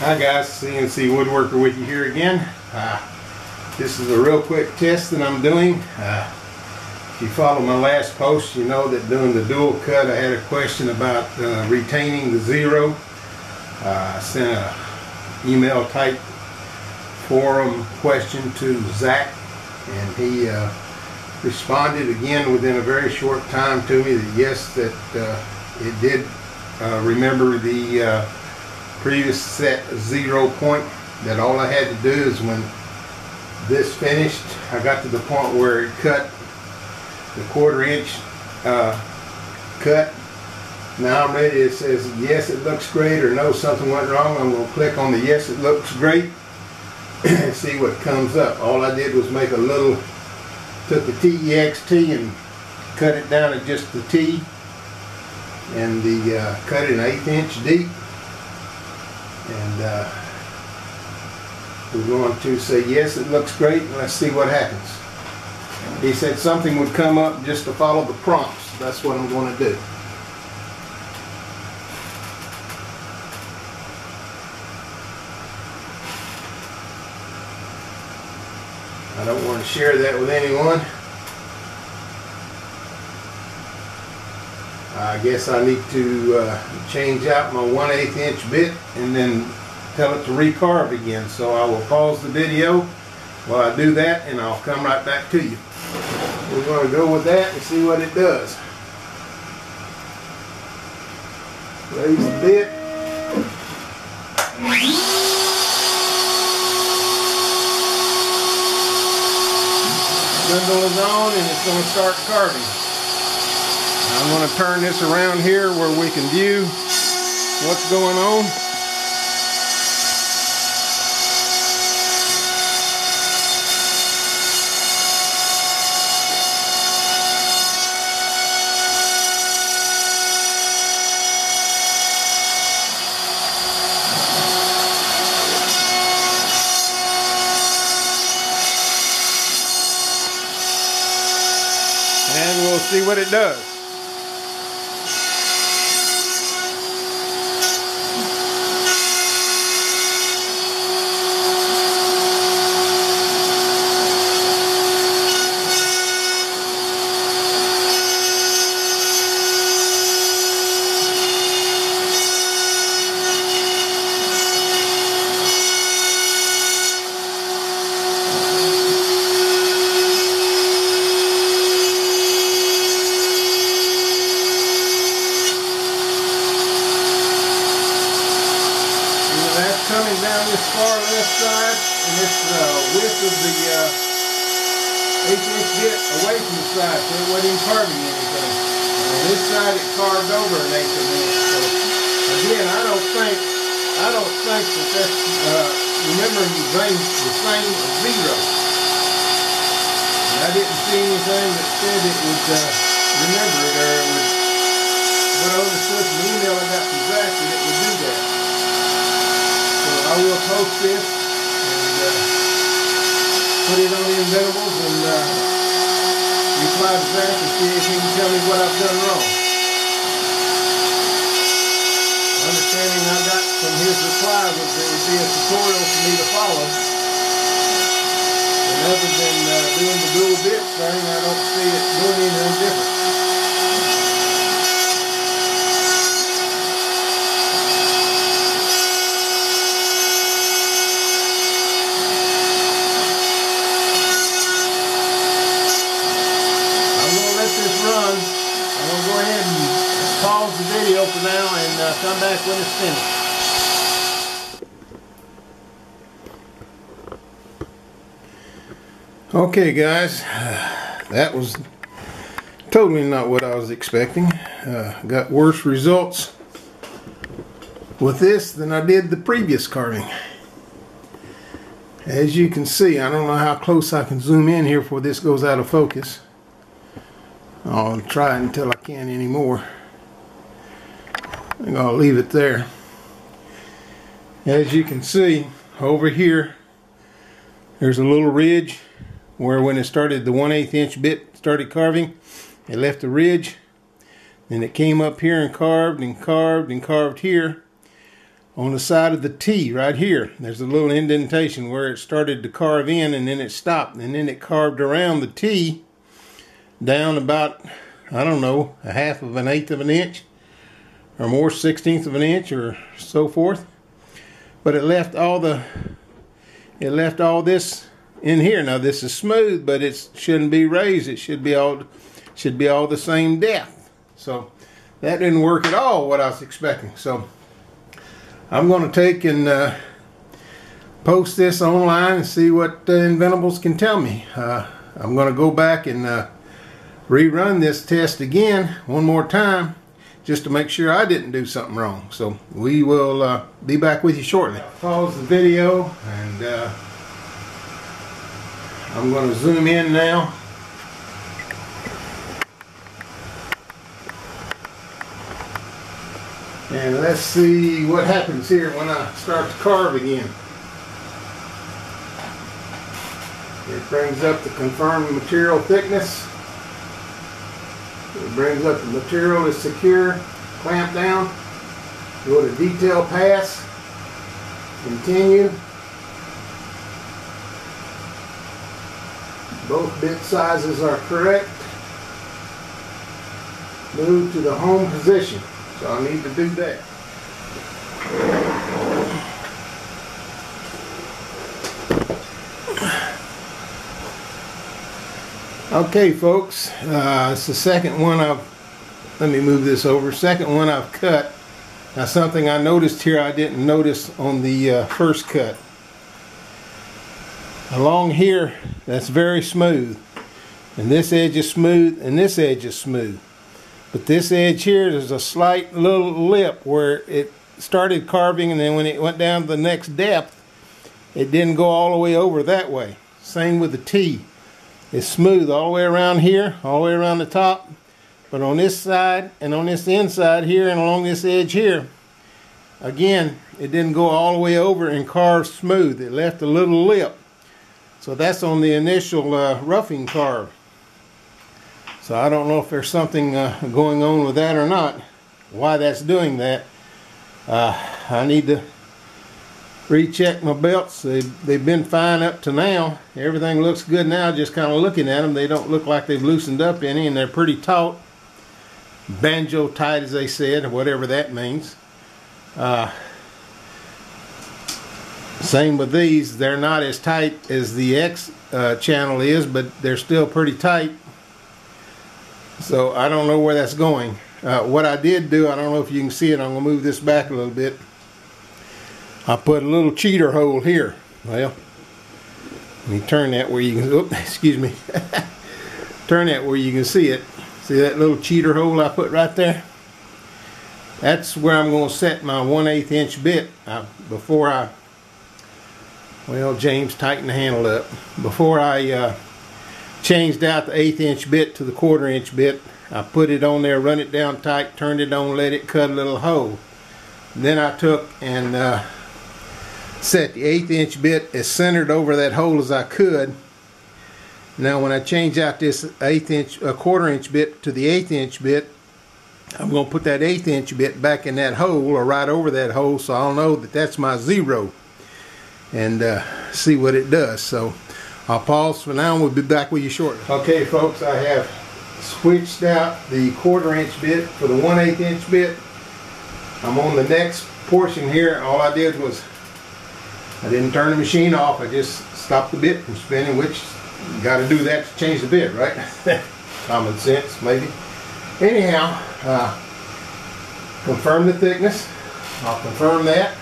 Hi guys, CNC Woodworker with you here again. This is a real quick test that I'm doing. If you follow my last post, you know that doing the dual cut I had a question about retaining the zero. I sent an email type forum question to Zach, and he responded again within a very short time to me that yes, that it did remember the previous set 0 point, that all I had to do is when this finished, I got to the point where it cut the 1/4 inch cut. Now I'm ready. It says yes, it looks great, or no, something went wrong. I'm going to click on the yes, it looks great and see what comes up. All I did was make a little, took the TEXT and cut it down to just the T, and the cut it an 1/8 inch deep. And we're going to say yes, it looks great, and let's see what happens. He said something would come up just to follow the prompts. That's what I'm going to do. I don't want to share that with anyone. I guess I need to change out my 1/8 inch bit and then tell it to recarve again. So I will pause the video while I do that, and I'll come right back to you. We're going to go with that and see what it does. Raise the bit. Spindle is on, and it's going to start carving. I'm going to turn this around here where we can view what's going on. And we'll see what it does. Coming down this far left side, and this width of the 1/8 inch bit away from the side, so it wasn't even carving anything. And on this side it carved over an 1/8 inch. So again, I don't think that that's remembering the same as 0. And I didn't see anything that said it would remember it, or it would. But I understood from the email I got from Zach that it would do that. I will post this and put it on the Inventables and reply to Zach and see if he can tell me what I've done wrong. Understanding I got from his reply was there would be a tutorial for me to follow. And other than doing the dual bit thing, I don't see it doing anything different. Run. I'm going to go ahead and pause the video for now and come back when it's finished. Okay guys, that was totally not what I was expecting. Got worse results with this than I did the previous carving. As you can see, I don't know how close I can zoom in here before this goes out of focus. I'll try it until I can't anymore. I think I'll leave it there. As you can see over here, there's a little ridge where when it started, the 1/8 inch bit started carving, it left a ridge. Then it came up here and carved and carved and carved here. on the side of the T right here. There's a little indentation where it started to carve in and then it stopped, and then it carved around the T down about, I don't know, 1/2 of an inch or more, 1/16 of an inch or so forth. But it left all this in here. Now this is smooth, but it shouldn't be raised. It should be all the same depth. So that didn't work at all what I was expecting. So I'm going to take and post this online and see what Inventables can tell me. I'm going to go back and rerun this test again one more time just to make sure I didn't do something wrong. So we will be back with you shortly. Pause the video and I'm going to zoom in now. And let's see what happens here when I start to carve again. It brings up the confirmed material thickness. It brings up the material is secure, clamp down, go to detail pass, continue. Both bit sizes are correct. Move to the home position. So I need to do that. Okay, folks, it's the second one let me move this over. Second one I've cut. Now something I noticed here I didn't notice on the first cut. Along here, that's very smooth. And this edge is smooth, and this edge is smooth. But this edge here, there's a slight little lip where it started carving, and then when it went down to the next depth, it didn't go all the way over that way. Same with the T. It's smooth all the way around here, all the way around the top. But on this side and on this inside here and along this edge here, again, it didn't go all the way over and carve smooth. It left a little lip. So that's on the initial roughing carve. So I don't know if there's something going on with that or not, why that's doing that. I need to recheck my belts. They've been fine up to now. Everything looks good now, just kind of looking at them. They don't look like they've loosened up any, and they're pretty taut. Banjo tight, as they said, or whatever that means. Same with these. They're not as tight as the X channel is, but they're still pretty tight. So I don't know where that's going. What I did do, I don't know if you can see it, I'm going to move this back a little bit. I put a little cheater hole here. Well, let me turn that where you can, oops, excuse me. Turn that where you can see it. See that little cheater hole I put right there? That's where I'm going to set my 1/8 inch bit well, James, tighten the handle up. Before I changed out the 1/8 inch bit to the 1/4 inch bit, I put it on there, run it down tight, turned it on, let it cut a little hole. Then I took and set the 1/8 inch bit as centered over that hole as I could. Now when I change out this 1/4 inch bit to the 1/8 inch bit, I'm going to put that 1/8 inch bit back in that hole or right over that hole, so I'll know that that's my 0 and see what it does. So I'll pause for now and we'll be back with you shortly. Okay folks, I have switched out the 1/4 inch bit for the 1/8 inch bit. I'm on the next portion here. All I did was I didn't turn the machine off. I just stopped the bit from spinning, which you got to do that to change the bit, right? Common sense, maybe. Anyhow, confirm the thickness. I'll confirm that.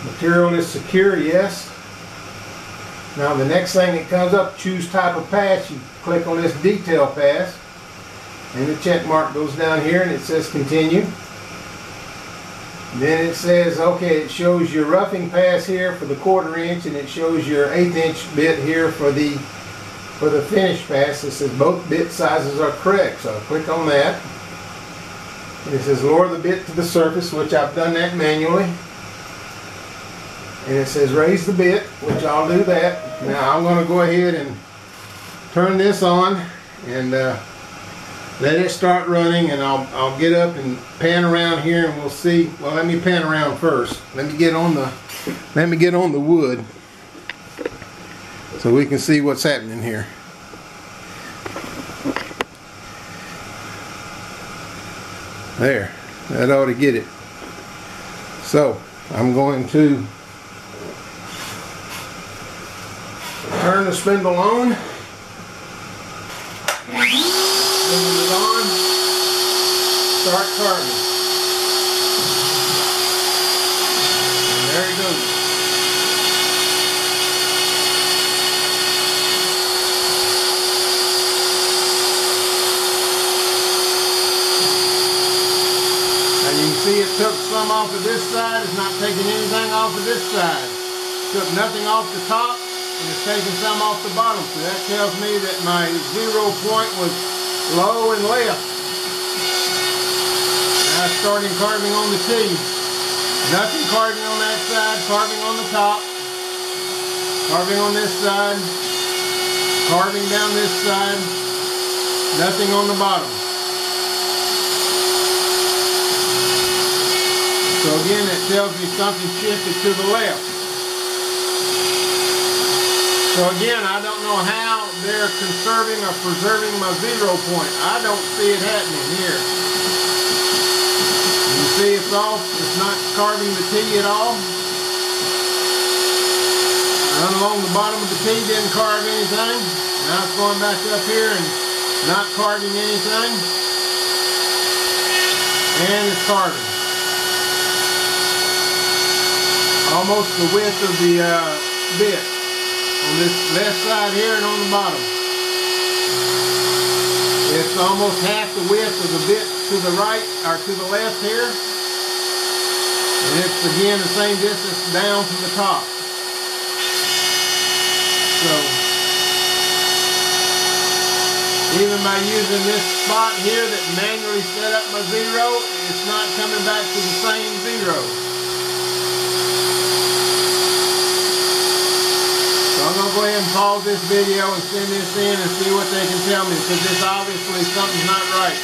Material is secure, yes. Now the next thing that comes up, choose type of pass. You click on this detail pass, and the check mark goes down here, and it says continue. Then it says, okay, it shows your roughing pass here for the 1/4 inch, and it shows your 1/8 inch bit here for the finish pass. It says both bit sizes are correct, so I'll click on that. And it says lower the bit to the surface, which I've done that manually. And it says raise the bit, which I'll do that. Now I'm going to go ahead and turn this on and let it start running, and I'll get up and pan around here, and we'll see. Well, let me pan around first. Let me get on the wood so we can see what's happening here. There, that ought to get it. So I'm going to turn the spindle on. Spindle it on. Start carving. And there it goes. And you can see it took some off of this side. It's not taking anything off of this side. Took nothing off the top, and it's taking some off the bottom. So that tells me that my 0 point was low and left. Now starting carving on the T. Nothing carving on that side, carving on the top. Carving on this side. Carving down this side. Nothing on the bottom. So again, that tells me something shifted to the left. So again, I don't know how they're conserving or preserving my 0 point. I don't see it happening here. You see it's off. It's not carving the T at all. Run along the bottom of the T, didn't carve anything. Now it's going back up here and not carving anything. And it's carving. Almost the width of the bit on this left side here and on the bottom. It's almost half the width of the bit to the right or to the left here, and it's again the same distance down from the top. So even by using this spot here that manually set up my 0, it's not coming back to the same 0. I'm going to go ahead and pause this video and send this in and see what they can tell me, because this obviously something's not right.